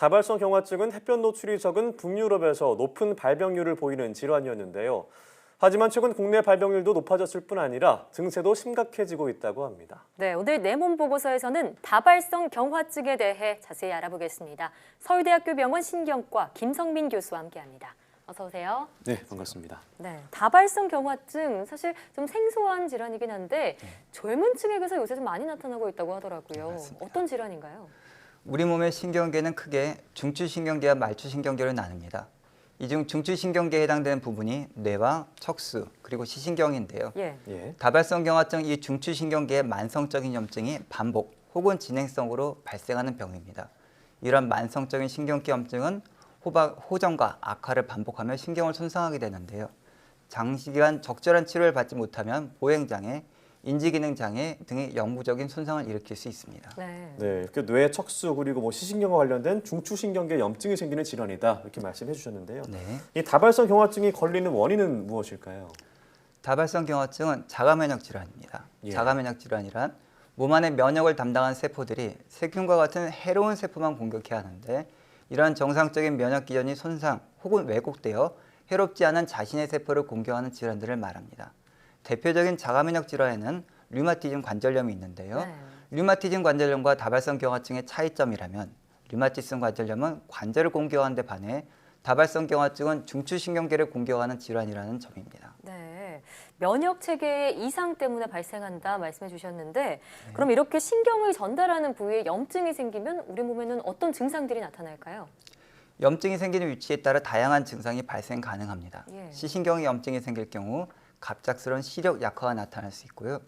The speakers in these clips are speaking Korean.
다발성 경화증은 햇볕 노출이 적은 북유럽에서 높은 발병률을 보이는 질환이었는데요. 하지만 최근 국내 발병률도 높아졌을 뿐 아니라 증세도 심각해지고 있다고 합니다. 네, 오늘 내 몸 보고서에서는 다발성 경화증에 대해 자세히 알아보겠습니다. 서울대학교 병원 신경과 김성민 교수와 함께합니다. 어서 오세요. 네, 반갑습니다. 네, 다발성 경화증 사실 좀 생소한 질환이긴 한데 젊은 층에게서 요새 좀 많이 나타나고 있다고 하더라고요. 맞습니다. 어떤 질환인가요? 우리 몸의 신경계는 크게 중추신경계와 말추신경계로 나눕니다. 이 중 중추신경계에 해당되는 부분이 뇌와 척수 그리고 시신경인데요. 예. 다발성 경화증 이 중추신경계의 만성적인 염증이 반복 혹은 진행성으로 발생하는 병입니다. 이런 만성적인 신경계 염증은 호전과 악화를 반복하며 신경을 손상하게 되는데요. 장시간 적절한 치료를 받지 못하면 보행장애, 인지기능장애 등의 영구적인 손상을 일으킬 수 있습니다. 네. 네, 이렇게 뇌, 척수 그리고 시신경과 관련된 중추신경계 염증이 생기는 질환이다 이렇게 말씀해 주셨는데요. 네. 이 다발성 경화증이 걸리는 원인은 무엇일까요? 다발성 경화증은 자가면역 질환입니다. 예. 자가면역 질환이란 몸 안의 면역을 담당하는 세포들이 세균과 같은 해로운 세포만 공격해야 하는데 이러한 정상적인 면역 기전이 손상 혹은 왜곡되어 해롭지 않은 자신의 세포를 공격하는 질환들을 말합니다. 대표적인 자가면역 질환에는 류마티즘 관절염이 있는데요. 네. 류마티즘 관절염과 다발성 경화증의 차이점이라면 류마티즘 관절염은 관절을 공격하는 데 반해 다발성 경화증은 중추신경계를 공격하는 질환이라는 점입니다. 네, 면역 체계의 이상 때문에 발생한다 말씀해 주셨는데 그럼 이렇게 신경을 전달하는 부위에 염증이 생기면 우리 몸에는 어떤 증상들이 나타날까요? 염증이 생기는 위치에 따라 다양한 증상이 발생 가능합니다. 예. 시신경에 염증이 생길 경우 갑작스러운 시력 약화가 나타날 수 있고요.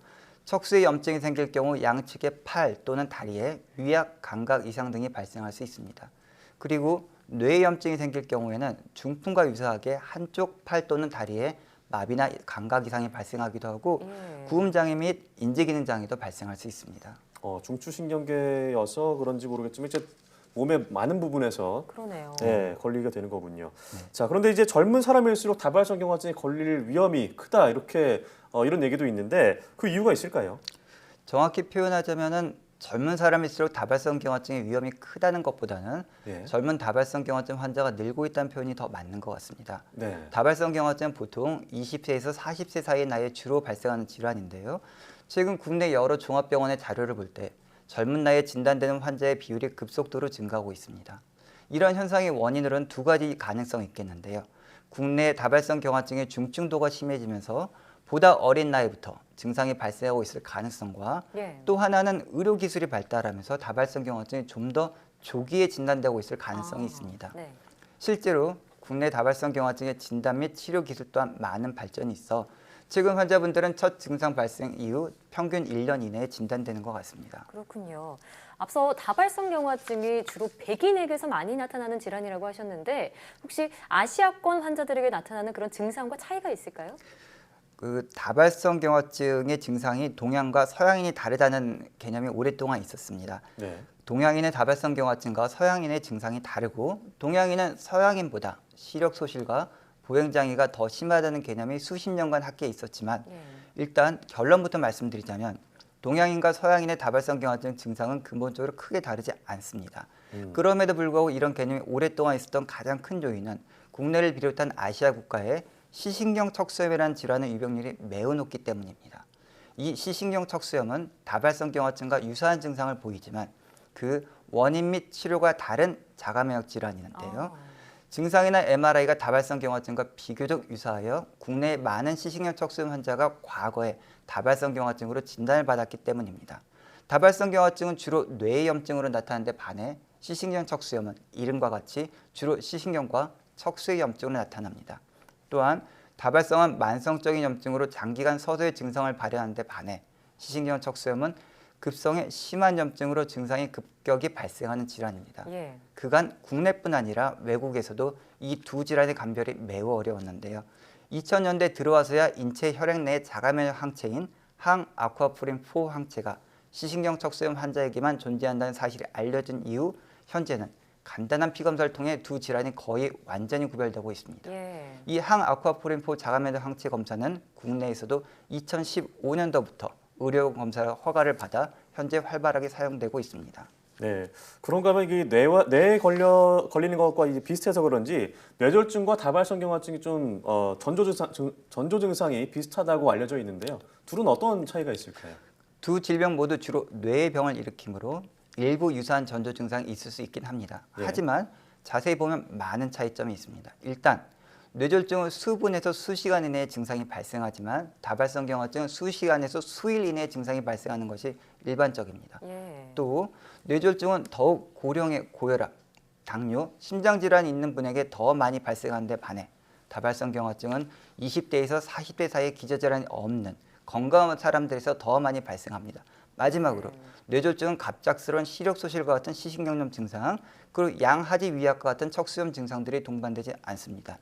척수에 염증이 생길 경우 양측의 팔 또는 다리에 위약, 감각 이상 등이 발생할 수 있습니다. 그리고 뇌에 염증이 생길 경우에는 중풍과 유사하게 한쪽 팔 또는 다리에 마비나 감각 이상이 발생하기도 하고 구음장애 및 인지기능 장애도 발생할 수 있습니다. 중추신경계여서 그런지 모르겠지만 이제 몸의 많은 부분에서 그러네요. 네, 걸리게 되는 거군요. 자, 그런데 이제 젊은 사람일수록 다발성 경화증에 걸릴 위험이 크다 이렇게 이런 얘기도 있는데 그 이유가 있을까요? 정확히 표현하자면은 젊은 사람일수록 다발성 경화증의 위험이 크다는 것보다는 예. 젊은 다발성 경화증 환자가 늘고 있다는 표현이 더 맞는 것 같습니다. 네. 다발성 경화증은 보통 20세에서 40세 사이의 나이에 주로 발생하는 질환인데요. 최근 국내 여러 종합병원의 자료를 볼 때 젊은 나이에 진단되는 환자의 비율이 급속도로 증가하고 있습니다. 이런 현상의 원인으로는 두 가지 가능성이 있겠는데요. 국내 다발성 경화증의 중증도가 심해지면서 보다 어린 나이부터 증상이 발생하고 있을 가능성과 또 하나는 의료기술이 발달하면서 다발성 경화증이 좀 더 조기에 진단되고 있을 가능성이 있습니다. 네. 실제로 국내 다발성 경화증의 진단 및 치료 기술 또한 많은 발전이 있어 최근 환자분들은 첫 증상 발생 이후 평균 1년 이내에 진단되는 것 같습니다. 그렇군요. 앞서 다발성 경화증이 주로 백인에게서 많이 나타나는 질환이라고 하셨는데 혹시 아시아권 환자들에게 나타나는 그런 증상과 차이가 있을까요? 그 다발성 경화증의 증상이 동양과 서양인이 다르다는 개념이 오랫동안 있었습니다. 네. 동양인의 다발성 경화증과 서양인의 증상이 다르고 동양인은 서양인보다 시력 소실과 보행장애가 더 심하다는 개념이 수십 년간 학계에 있었지만 일단 결론부터 말씀드리자면 동양인과 서양인의 다발성 경화증 증상은 근본적으로 크게 다르지 않습니다. 그럼에도 불구하고 이런 개념이 오랫동안 있었던 가장 큰 요인은 국내를 비롯한 아시아 국가의 시신경 척수염이라는 질환의 유병률이 매우 높기 때문입니다. 이 시신경 척수염은 다발성 경화증과 유사한 증상을 보이지만 그 원인 및 치료가 다른 자가면역 질환이는데요. 증상이나 MRI가 다발성 경화증과 비교적 유사하여 국내의 많은 시신경 척수염 환자가 과거에 다발성 경화증으로 진단을 받았기 때문입니다. 다발성 경화증은 주로 뇌의 염증으로 나타나는데 반해 시신경 척수염은 이름과 같이 주로 시신경과 척수의 염증으로 나타납니다. 또한 다발성은 만성적인 염증으로 장기간 서서히 증상을 발현하는 데 반해 시신경 척수염은 급성의 심한 염증으로 증상이 급격히 발생하는 질환입니다. 그간 국내뿐 아니라 외국에서도 이 두 질환의 감별이 매우 어려웠는데요. 2000년대 들어와서야 인체 혈액 내의 자가면역 항체인 항아쿠아프린4 항체가 시신경 척수염 환자에게만 존재한다는 사실이 알려진 이후 현재는 간단한 피검사를 통해 두 질환이 거의 완전히 구별되고 있습니다. 이 항아쿠아프린4 자가면역 항체 검사는 국내에서도 2015년도부터 의료 검사 허가를 받아 현재 활발하게 사용되고 있습니다. 네, 그런가 하면 이게 뇌에 걸리는 것과 이제 비슷해서 그런지 뇌졸중과 다발성 경화증이 좀 전조 증상이 비슷하다고 알려져 있는데요. 둘은 어떤 차이가 있을까요? 두 질병 모두 주로 뇌의 병을 일으키므로 일부 유사한 전조 증상이 있을 수 있긴 합니다. 네. 하지만 자세히 보면 많은 차이점이 있습니다. 일단 뇌졸중은 수분에서 수시간 이내에 증상이 발생하지만 다발성 경화증은 수시간에서 수일 이내에 증상이 발생하는 것이 일반적입니다. 예. 또 뇌졸중은 더욱 고령의 고혈압, 당뇨, 심장질환이 있는 분에게 더 많이 발생하는 데 반해 다발성 경화증은 20대에서 40대 사이에 기저질환이 없는 건강한 사람들에서 더 많이 발생합니다. 마지막으로 뇌졸중은 갑작스러운 시력소실과 같은 시신경염 증상, 그리고 양하지 위약과 같은 척수염 증상들이 동반되지 않습니다.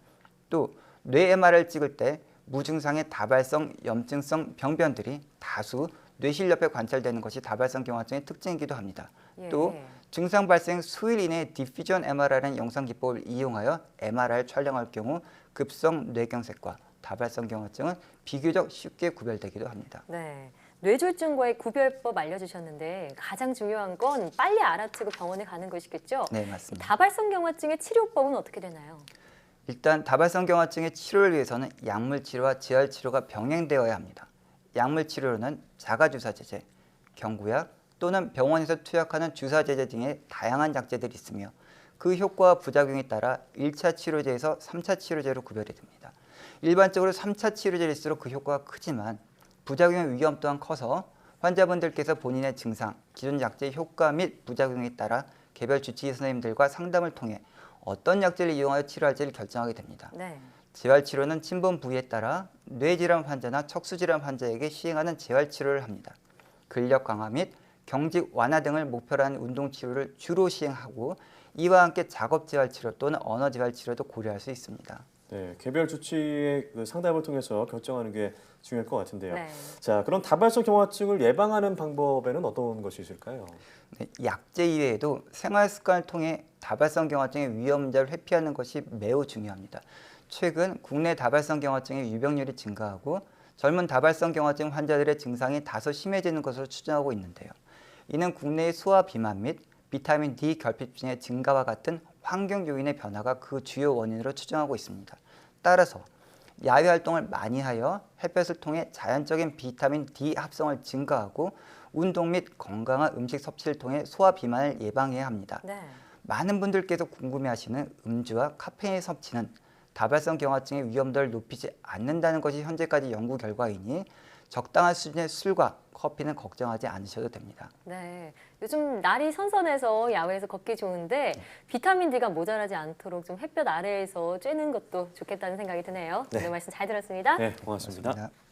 또 뇌 MRI를 찍을 때 무증상의 다발성 염증성 병변들이 다수 뇌실 옆에 관찰되는 것이 다발성 경화증의 특징이기도 합니다. 예. 또 증상 발생 수일 이내에 디퓨전 MRI라는 영상 기법을 이용하여 MRI를 촬영할 경우 급성 뇌경색과 다발성 경화증은 비교적 쉽게 구별되기도 합니다. 네. 뇌졸중과의 구별법 알려주셨는데 가장 중요한 건 빨리 알아채고 병원에 가는 것이겠죠? 네, 맞습니다. 다발성 경화증의 치료법은 어떻게 되나요? 일단 다발성 경화증의 치료를 위해서는 약물 치료와 재활 치료가 병행되어야 합니다. 약물 치료로는 자가주사 제제, 경구약 또는 병원에서 투약하는 주사 제제 등의 다양한 약제들이 있으며 그 효과와 부작용에 따라 1차 치료제에서 3차 치료제로 구별이 됩니다. 일반적으로 3차 치료제일수록 그 효과가 크지만 부작용의 위험 또한 커서 환자분들께서 본인의 증상, 기존 약제의 효과 및 부작용에 따라 개별 주치의 선생님들과 상담을 통해 어떤 약제를 이용하여 치료할지를 결정하게 됩니다. 네. 재활치료는 침범 부위에 따라 뇌질환 환자나 척수질환 환자에게 시행하는 재활치료를 합니다. 근력 강화 및 경직 완화 등을 목표로 하는 운동치료를 주로 시행하고 이와 함께 작업재활치료 또는 언어재활치료도 고려할 수 있습니다. 네, 개별 주치의 그 상담을 통해서 결정하는 게 중요할 것 같은데요. 네. 자, 그럼 다발성 경화증을 예방하는 방법에는 어떤 것이 있을까요? 네, 약제 이외에도 생활 습관을 통해 다발성 경화증의 위험자를 회피하는 것이 매우 중요합니다. 최근 국내 다발성 경화증의 유병률이 증가하고 젊은 다발성 경화증 환자들의 증상이 다소 심해지는 것으로 추정하고 있는데요. 이는 국내의 소화 비만 및 비타민 D 결핍증의 증가와 같은 환경 요인의 변화가 그 주요 원인으로 추정하고 있습니다. 따라서 야외 활동을 많이 하여 햇볕을 통해 자연적인 비타민 D 합성을 증가하고 운동 및 건강한 음식 섭취를 통해 소화 비만을 예방해야 합니다. 네. 많은 분들께서 궁금해하시는 음주와 카페인 섭취는 다발성 경화증의 위험도를 높이지 않는다는 것이 현재까지 연구 결과이니 적당한 수준의 술과 커피는 걱정하지 않으셔도 됩니다. 네. 요즘 날이 선선해서 야외에서 걷기 좋은데 비타민 D가 모자라지 않도록 좀 햇볕 아래에서 쬐는 것도 좋겠다는 생각이 드네요. 네. 오늘 말씀 잘 들었습니다. 네, 고맙습니다. 고맙습니다.